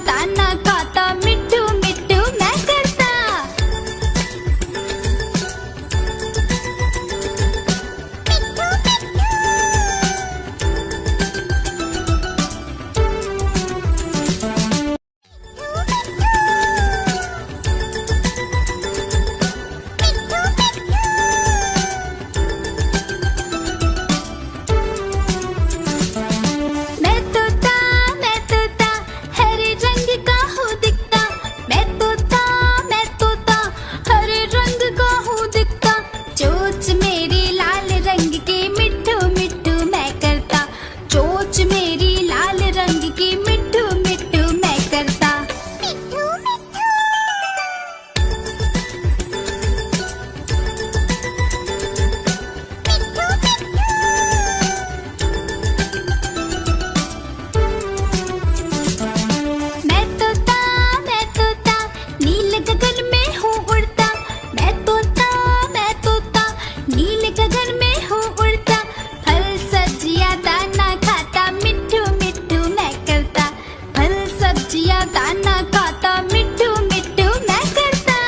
दाना खाता, मिट्ठू मिट्ठू मैं करता। मैं तोता हरे रंग का हूँ दिखता। मैं तोता हरे रंग का हूँ दिखता। चोंच मेरी लाल रंग की, मिट्ठू मिट्ठू मैं करता। चोंच मेरी लाल रंग की, मिट्ठू मिट्ठू मैं करता। मैं तोता नील गगन में हूँ उड़ता। मैं तोता नील गगन में हूँ उड़ता। फल सब्जियाँ दाना खाता, मिट्ठू मिट्ठू मैं करता। फल सब्जियाँ दाना खाता, मिट्ठू मिट्ठू मैं करता।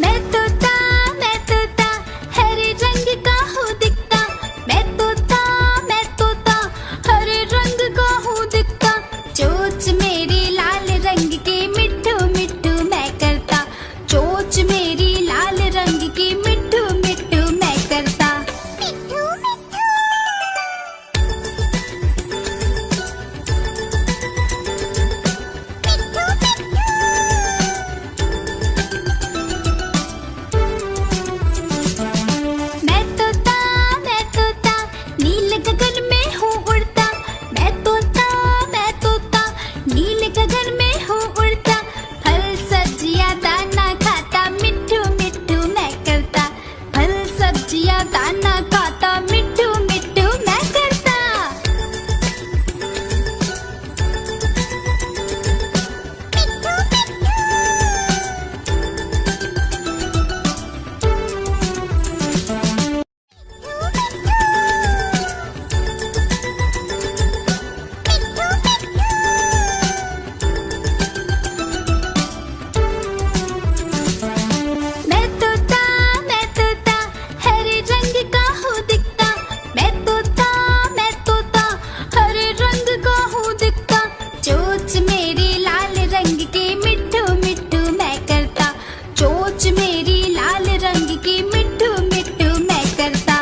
मैं तोता हरे रंग का हूँ दिखता। मैं तोता हरे रंग का हूँ दिखता। चोंच मेरी लाल रंग की, मिट्ठू मिट्ठू मैं करता। चोंच मेरी लाल रंग की, मिट्ठू मिट्ठू मैं करता। मैं तोता नील गगन में हूँ उड़ता। मैं तोता नील गगन में हूँ उड़ता। फल सब्जियाँ दाना खाता, मिट्ठू मिट्ठू मैं करता। फल सब्जियाँ दाना खाता, मिट्ठू मिट्ठू मैं करता। मैं तोता हरे रंग का हूँ दिखता। मैं तोता हरे रंग का हूँ दिखता। चोंच मेरी लाल रंग की, मिट्ठू मिट्ठू मैं करता। चोंच मेरी लाल रंग की, मिट्ठू मिट्ठू मैं करता।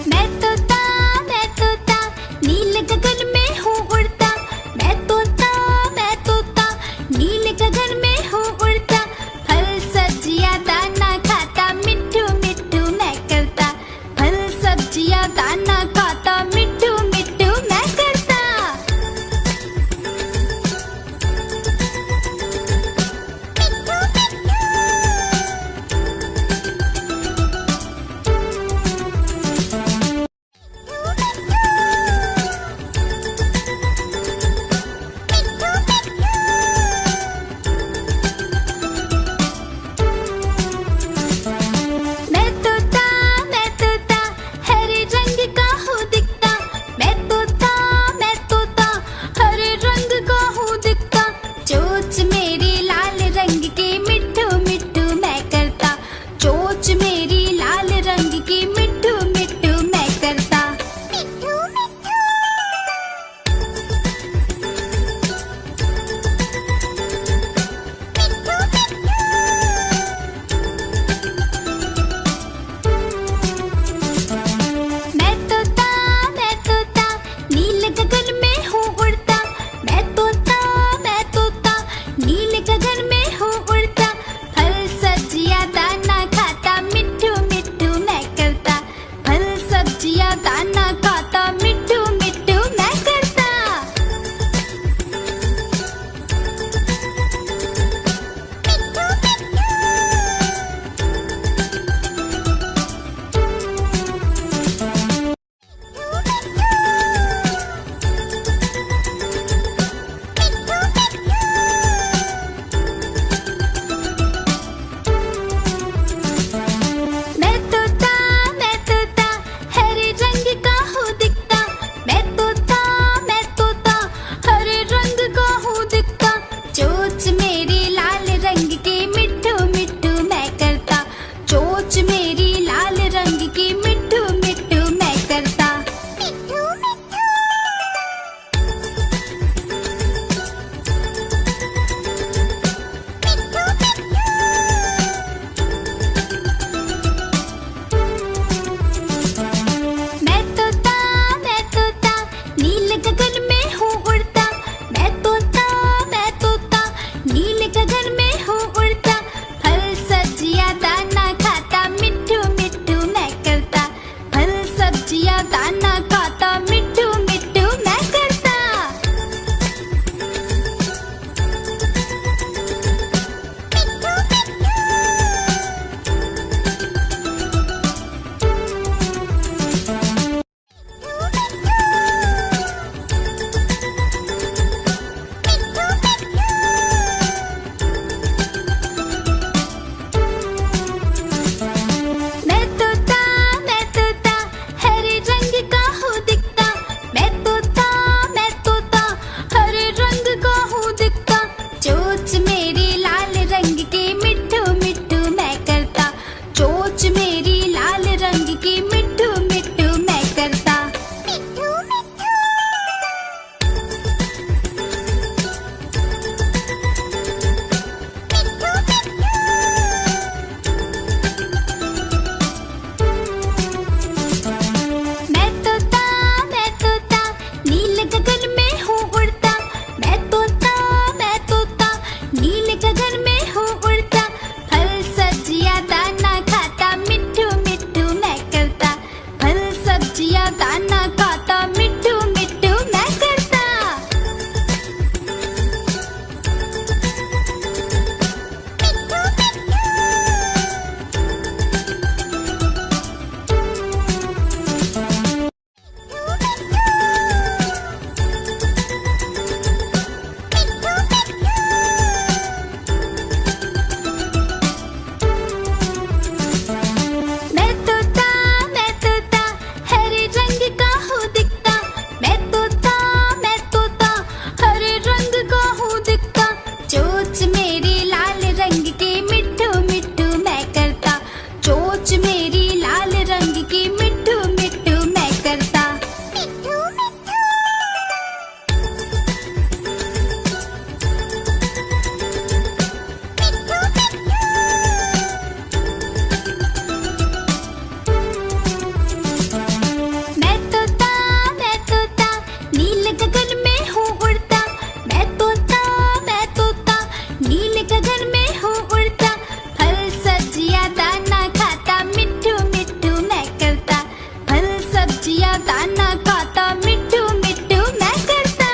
मैं तोता नील गगन में हूँ उड़ता। मैं तोता नील गगन में हूँ उड़ता। फल सब्जियाँ दाना खाता, मिट्ठू मिट्ठू मैं करता। फल सब्जियाँ दाना खाता, मिट्ठू मिट्ठू मैं करता। मैं तोता हरे रंग का हूँ दिखता। सब्जियां दाना खाता मिट्ठू मिट्ठू मैं करता। मैं तोता हरे रंग का हूँ दिखता। मैं तोता हरे रंग का हूँ दिखता। चोंच मेरी लाल रंग की मिट्ठू मिट्ठू मैं करता। चोंच मेरी लाल रंग की मिट्ठू मिट्ठू मैं करता। मैं तोता नील गगन में हूँ उड़ता। मैं तोता नील गगन में हूँ उड़ता। फल सब्जियां दाना खाता मिट्ठू मिट्ठू मैं करता। फल सब्जियां दाना खाता मिट्ठू मिट्ठू मैं करता। मैं तोता हरे रंग का हूँ दिखता। मैं तोता हरे रंग का हूँ दिखता। चोंच मेरी लाल रंग की मिट्ठू मिट्ठू मैं करता। चोंच मेरी लाल रंग की मिट्ठू मिट्ठू मैं करता। मैं तोता नील गगन में हूँ उड़ता। मैं तोता नील गगन में हूँ उड़ता। फल सब्जियां दाना खाता मिट्ठू मिट्ठू मैं करता। फल सब्जियां दाना खाता मिट्ठू मिट्ठू मैं करता। मैं तोता हरे रंग का हूँ दिखता। मैं तोता हरे रंग का हूँ दिखता। चोंच मेरी लाल रंग की मिट्ठू मिट्ठू मैं करता। चोंच मेरी लाल रंग की मिट्ठू मिट्ठू मैं करता। मैं तोता नील गगन में हूँ उड़ता। मैं तोता नील गगन में हूँ उड़ता। फल सब्जियां दाना खाता मिट्ठू मिट्ठू मैं करता। फल सब्जियां दाना खाता मिट्ठू मिट्ठू मैं करता।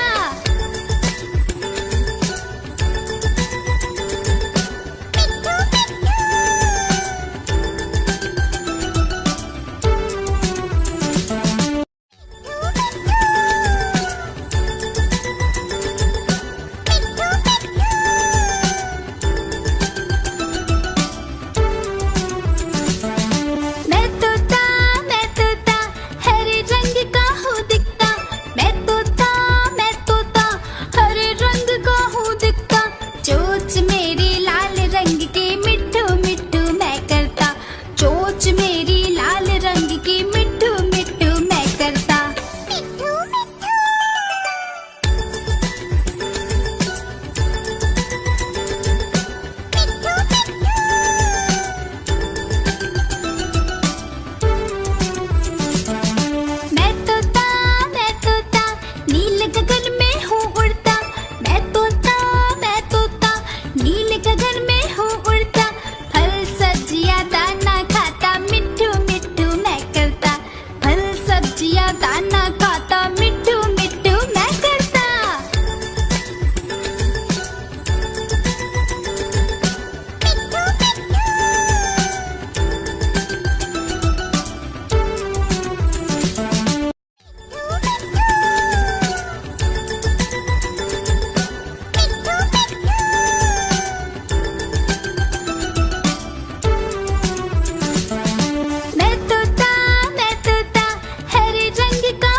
मैं तोता हरे रंग का सब्जियां दाना खाता, मिट्टू मिट्टू मैं करता। मैं तोता हरे रंग का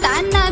दाना